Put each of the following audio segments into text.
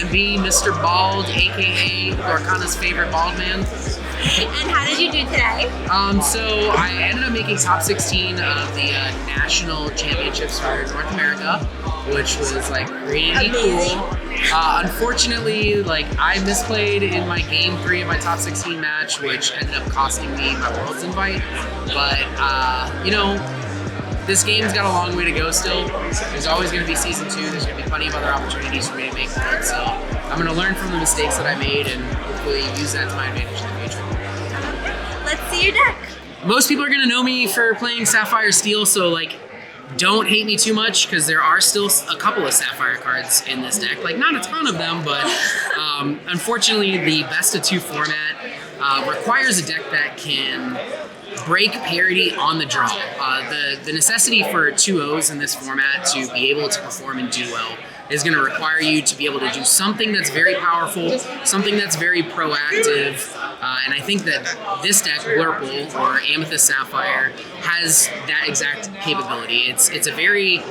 RMB, Mr. Bald, aka Lorcana's favorite bald man. And how did you do today? So I ended up making top 16 of the national championships for North America, which was like really cool. Unfortunately, like I misplayed in my game 3 of my top 16 match, which ended up costing me my Worlds invite. But you know, this game's got a long way to go still. There's always going to be season 2. There's going to be plenty of other opportunities for me to make Worlds. So I'm going to learn from the mistakes that I made and hopefully use that to my advantage in the future. Let's see your deck. Most people are going to know me for playing Sapphire Steel, so like don't hate me too much because there are still a couple of Sapphire cards in this deck. Like not a ton of them, but unfortunately the best of 2 format requires a deck that can break parity on the draw. The necessity for 2-0s in this format to be able to perform and do well is going to require you to be able to do something that's very powerful, something that's very proactive, and I think that this deck, Blurple, or Amethyst Sapphire, has that exact capability. It's a very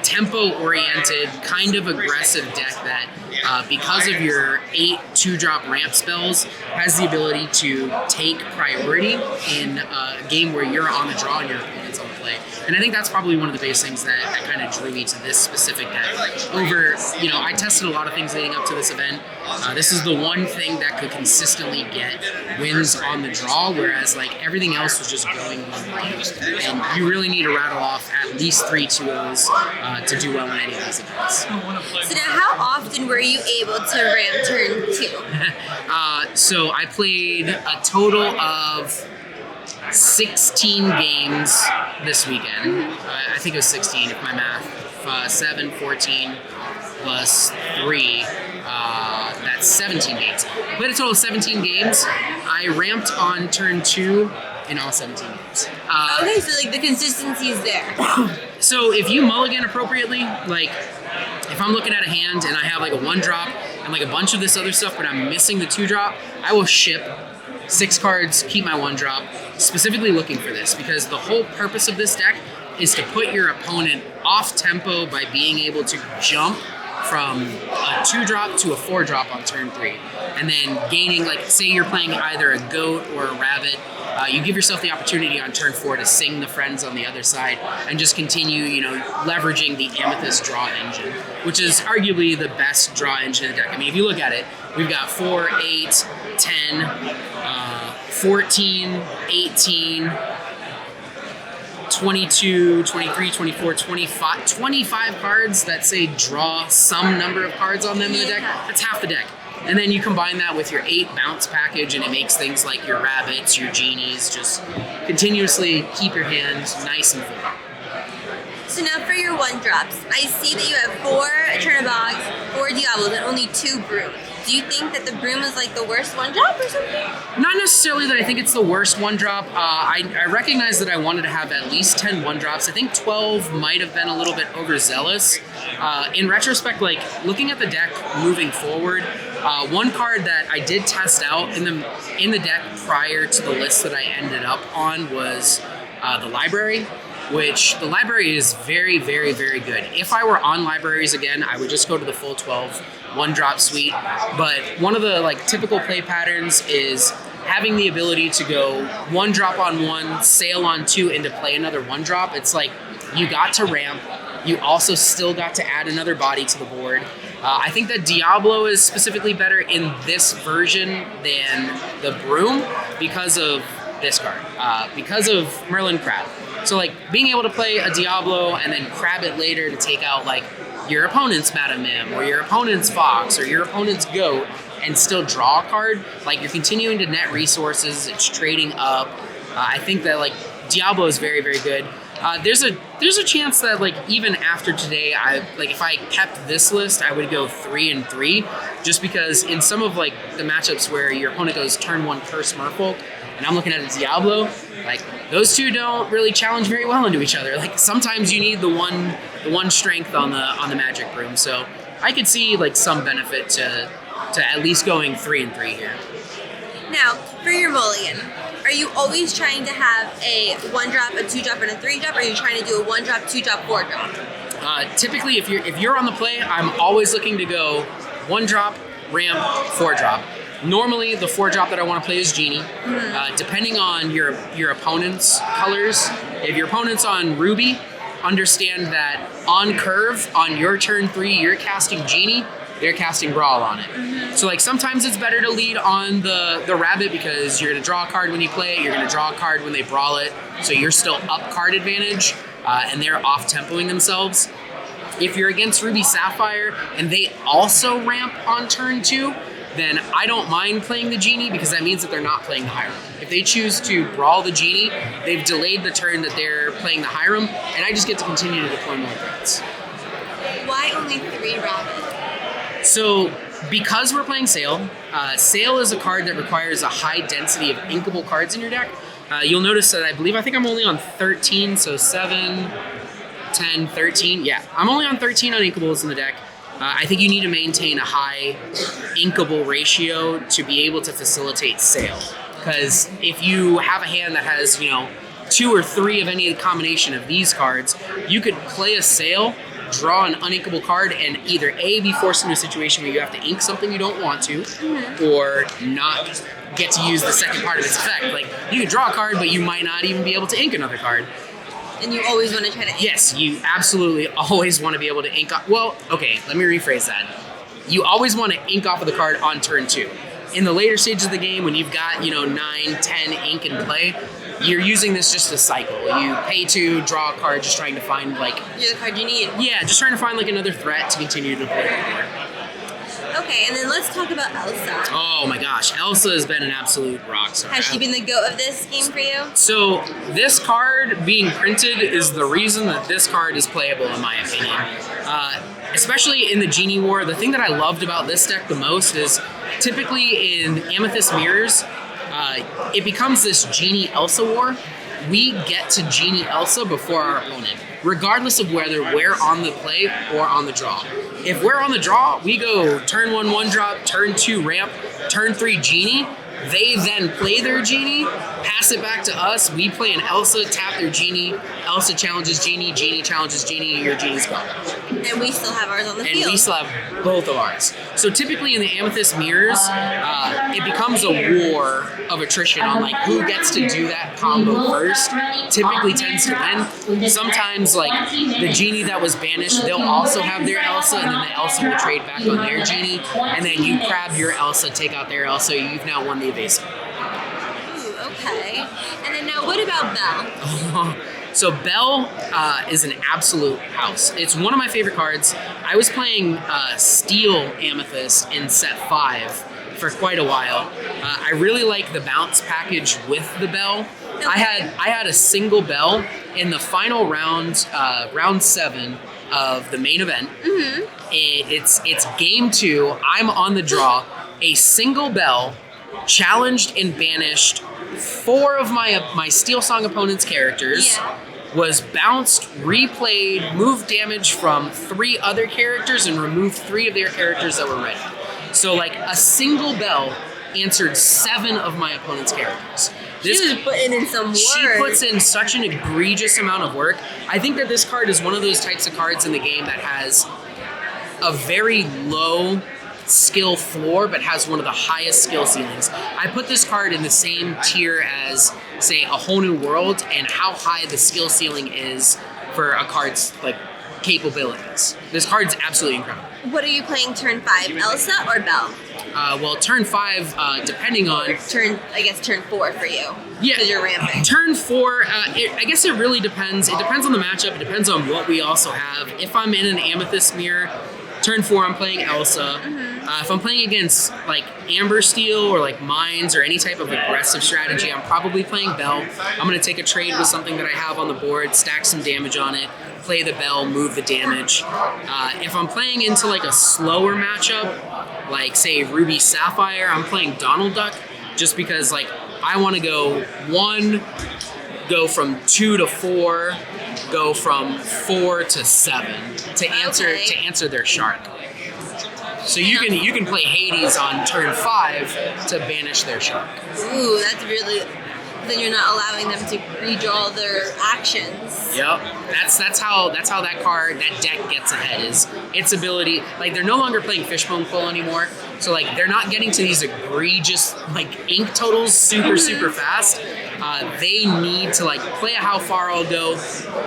tempo-oriented, kind of aggressive deck that, because of your 8 2-drop ramp spells, has the ability to take priority in a game where you're on the draw and your opponent's on the play. And I think that's probably one of the biggest things that kind of drew me to this specific deck. Over, you know, I tested a lot of things leading up to this event. This is the one thing that could consistently get wins on the draw, whereas like everything else was just going one way. And you really need to rattle off at least 3 2-0s to do well in any of these events. So now, how often were you able to ramp turn 2? So I played a total of 16 games this weekend. I think it was 16 if my math. 7, 14 plus 3. That's 17 games. Played a total of 17 games. I ramped on turn 2 in all 17 games. Okay, so like the consistency is there. So if you mulligan appropriately, like if I'm looking at a hand and I have like a 1-drop and like a bunch of this other stuff, but I'm missing the 2-drop, I will ship 6 cards, keep my 1-drop, specifically looking for this, because the whole purpose of this deck is to put your opponent off tempo by being able to jump from a 2-drop to a 4-drop on turn 3. And then gaining, like, say you're playing either a goat or a rabbit, you give yourself the opportunity on turn 4 to sing the friends on the other side and just continue, you know, leveraging the Amethyst draw engine, which is arguably the best draw engine in the deck. I mean, if you look at it, we've got 4, 8, 10, 14, 18, 22, 23, 24, 25 cards that say draw some number of cards on them in the deck. That's half the deck. And then you combine that with your 8 bounce package and it makes things like your rabbits, your genies, just continuously keep your hand nice and full. So now for your 1-drops, I see that you have 4 Turnabogs, 4 Diablos, and only 2 Brooms. Do you think that the Broom is like the worst 1-drop or something? Not necessarily that I think it's the worst 1-drop. I recognize that I wanted to have at least 10 1-drops. I think 12 might have been a little bit overzealous. In retrospect, like looking at the deck moving forward, one card that I did test out in the deck prior to the list that I ended up on was the Library, which the Library is very, very, very good. If I were on Libraries again, I would just go to the full 12 1-drop suite. But one of the like typical play patterns is having the ability to go 1-drop on 1, sail on 2, and to play another 1-drop. It's like you got to ramp. You also still got to add another body to the board. I think that Diablo is specifically better in this version than the Broom because of this card, because of Merlin Crab. So like being able to play a Diablo and then crab it later to take out like your opponent's Madam Mim or your opponent's Fox or your opponent's Goat and still draw a card, like you're continuing to net resources, it's trading up. I think that like Diablo is very, very good. There's a chance that like even after today, if I kept this list, I would go 3-3, just because in some of like the matchups where your opponent goes turn 1 Curse Merfolk, and I'm looking at a Diablo, like those two don't really challenge very well into each other. Like sometimes you need the one strength on the Magic Broom. So I could see like some benefit to at least going 3-3 here. Now, for your mulligan, are you always trying to have a 1-drop, a 2-drop, and a 3-drop, or are you trying to do a 1-drop, 2-drop, 4-drop? Typically, if you're on the play, I'm always looking to go 1 drop, ramp, 4 drop. Normally, the 4 drop that I want to play is Genie. Depending on your opponent's colors, if your opponent's on Ruby, understand that on curve, on your turn 3, you're casting Genie, they're casting Brawl on it. So like sometimes it's better to lead on the Rabbit because you're going to draw a card when you play it, you're going to draw a card when they Brawl it, so you're still up card advantage, and they're off-tempoing themselves. If you're against Ruby Sapphire and they also ramp on turn 2, then I don't mind playing the Genie because that means that they're not playing the Hiram. If they choose to Brawl the Genie, they've delayed the turn that they're playing the Hiram, and I just get to continue to deploy more threats. Why only 3 Rabbit? So, because we're playing Sail, Sail is a card that requires a high density of inkable cards in your deck. You'll notice that I think I'm only on 13, so 7, 10, 13. Yeah, I'm only on 13 on inkables in the deck. I think you need to maintain a high inkable ratio to be able to facilitate Sail. Because if you have a hand that has, 2 or 3 of any combination of these cards, you could play a Sail, draw an uninkable card, and either A, be forced into a situation where you have to ink something you don't want to, or not get to use the second part of its effect. Like, you can draw a card, but you might not even be able to ink another card. And you always want to try to ink. Yes, you absolutely always want to be able to ink off. Well, okay, let me rephrase that. You always want to ink off of the card on turn 2. In the later stages of the game, when you've got, 9, 10 ink in play, you're using this just to cycle. You pay 2, draw a card, just trying to find, You're the card you need. Yeah, just trying to find, another threat to continue to play the board. Okay, and then let's talk about Elsa. Oh my gosh, Elsa has been an absolute rock star. Has she been the GOAT of this game for you? So this card being printed is the reason that this card is playable, in my opinion. Especially in the Genie War, the thing that I loved about this deck the most is typically in Amethyst Mirrors, it becomes this Genie Elsa war. We get to Genie Elsa before our opponent, regardless of whether we're on the play or on the draw. If we're on the draw, we go turn 1, 1 drop, turn 2 ramp, turn 3 Genie. They then play their Genie, pass it back to us. We play an Elsa, tap their Genie. Elsa challenges Genie, Genie challenges Genie, your Genie's gone. And we still have ours on the field. And we still have both of ours. So typically in the Amethyst Mirrors, it becomes a war of attrition on who gets to do that combo first. Typically tends to win. Sometimes the Genie that was banished, they'll also have their Elsa, and then the Elsa will trade back on their Genie, and then you grab your Elsa, take out their Elsa, you've now won the evasive. Ooh, okay. And then now what about Belle? So Belle is an absolute house. It's one of my favorite cards. I was playing Steel Amethyst in set 5 for quite a while. I really like the bounce package with the Belle. Okay. I had a single Belle in the final round, round 7 of the main event. It's game 2. I'm on the draw. A single Belle challenged and banished 4 of my Steel Song opponent's characters, was bounced, replayed, moved damage from 3 other characters, and removed 3 of their characters that were ready. So a single Belle answered 7 of my opponent's characters. She was putting in some work. She puts in such an egregious amount of work. I think that this card is one of those types of cards in the game that has a very low skill floor, but has one of the highest skill ceilings. I put this card in the same tier as, say, A Whole New World, and how high the skill ceiling is for a card's capabilities. This card's absolutely incredible. What are you playing turn 5, Elsa or Belle? Well, turn 5, depending on... Turn 4 for you. Yeah. Because you're ramping. Turn 4, I guess it really depends. It depends on the matchup. It depends on what we also have. If I'm in an Amethyst mirror, turn 4, I'm playing Elsa. If I'm playing against Amber Steel or Mines or any type of aggressive strategy, I'm probably playing Belle. I'm going to take a trade with something that I have on the board, stack some damage on it, play the Belle, move the damage. If I'm playing into a slower matchup, say Ruby Sapphire, I'm playing Donald Duck just because I want to go 1, go from 2 to 4, go from 4 to 7 to answer their shark. So you can play Hades on turn 5 to banish their shark. Ooh, that's really... then you're not allowing them to redraw their actions. Yep, that's how that card, that deck gets ahead, is its ability. Like, they're no longer playing Fishbone Quill anymore, so like they're not getting to these egregious like ink totals super fast. They need to like play a How Far I'll Go,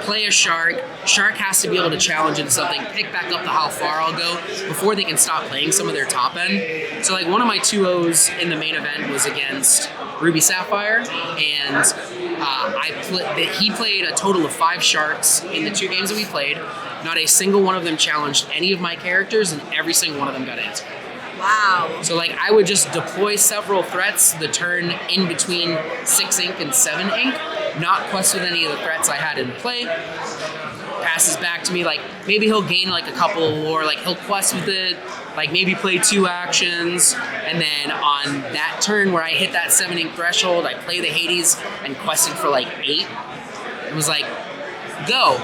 play a Shark. Shark has to be able to challenge into something, pick back up the How Far I'll Go before they can stop playing some of their top end. So like one of my 2-0s in the main event was against Ruby Sapphire, and he played a total of 5 Sharks in the 2 games that we played. Not a single one of them challenged any of my characters, and every single one of them got answered. Wow. So like I would just deploy several threats the turn in between 6 ink and 7 ink, not quest with any of the threats I had in play. Passes back to me, like maybe he'll gain like a couple, or like he'll quest with it, like maybe play 2 actions, and then on that turn where I hit that 7 ink threshold, I play the Hades and quested for like 8. It was like, go.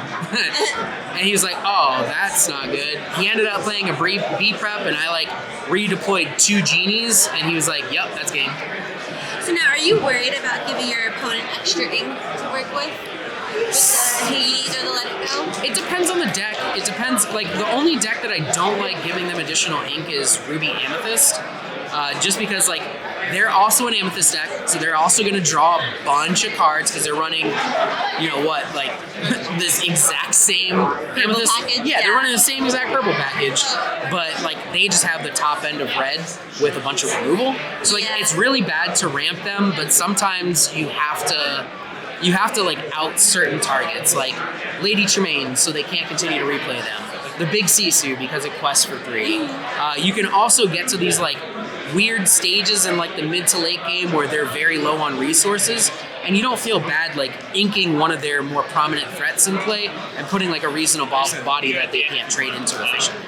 And he was like, oh, that's not good. He ended up playing a B prep, and I like redeployed 2 genies, and he was like, yep, that's game. So now, are you worried about giving your opponent extra ink to work with the Hades or the Let It Go? It depends on the deck. It depends. Like, the only deck that I don't like giving them additional ink is Ruby Amethyst. Just because, like, they're also an Amethyst deck, so they're also going to draw a bunch of cards because they're running, you know what, like, this exact same Amethyst. Package? Yeah, they're running the same exact purple package, but, like, they just have the top end of red with a bunch of removal. So, like, it's really bad to ramp them, but sometimes you have to like out certain targets, like Lady Tremaine, so they can't continue to replay them. The Big Sisu because it quests for 3. You can also get to these like weird stages in like the mid to late game where they're very low on resources, and you don't feel bad like inking one of their more prominent threats in play and putting like a reasonable body that they can't trade into efficiently.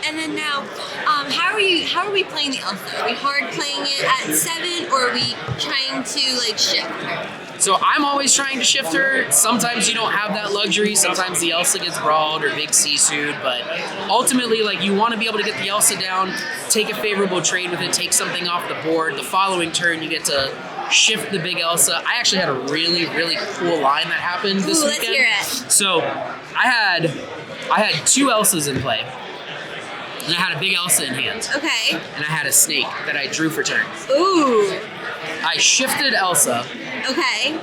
And then now, how are we playing the Elsa? Are we hard playing it at 7, or are we trying to like shift her? So I'm always trying to shift her. Sometimes you don't have that luxury. Sometimes the Elsa gets brawled or big Sisu'd, but ultimately, like, you want to be able to get the Elsa down, take a favorable trade with it, take something off the board. The following turn, you get to shift the big Elsa. I actually had a really cool line that happened this weekend. Let's hear it. So I had 2 Elsas in play. And I had a big Elsa in hand. Okay. And I had a snake that I drew for turn. Ooh. I shifted Elsa. Okay.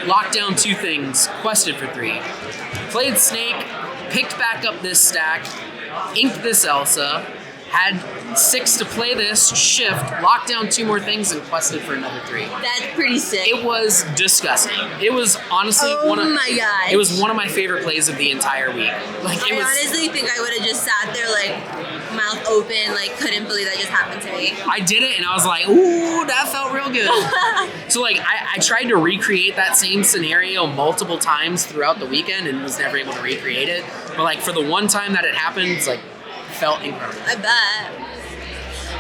Locked down 2 things, quested for 3. Played Snake, picked back up this stack, inked this Elsa, had 6 to play this, shift, locked down 2 more things, and quested for another 3. That's pretty sick. It was disgusting. It was honestly God. It was one of my favorite plays of the entire week. Like, I honestly think I would have just sat there like mouth open, like couldn't believe that just happened to me. I did it and I was like, ooh, that felt real good. So like I tried to recreate that same scenario multiple times throughout the weekend and was never able to recreate it. But like for the one time that it happened, it's like felt incredible. I bet.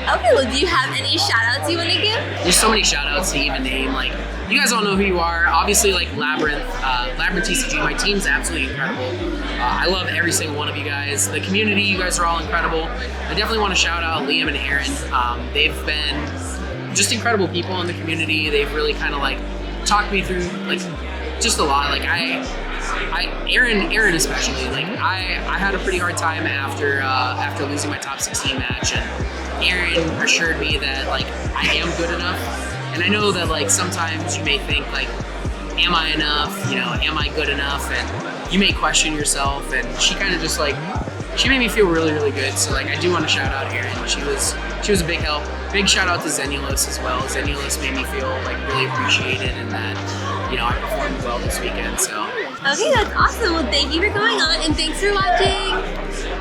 Okay, well, do you have any shout outs you want to give? There's so many shout outs to even name. Like, you guys all know who you are. Obviously, like Labyrinth TCG, my team's absolutely incredible. I love every single one of you guys. The community, you guys are all incredible. I definitely want to shout out Liam and Aaron. They've been just incredible people in the community. They've really kind of like talked me through like just a lot. Like Aaron especially. Like I had a pretty hard time after losing my top 16 match, and Aaron assured me that like I am good enough. And I know that like sometimes you may think like, am I enough? You know, am I good enough? And you may question yourself. And she kind of just like, she made me feel really good. So like I do want to shout out Aaron. She was a big help. Big shout out to Zenulos as well. Zenulos made me feel like really appreciated and that, you know, I performed well this weekend. So okay, that's awesome. Well, thank you for coming on and thanks for watching.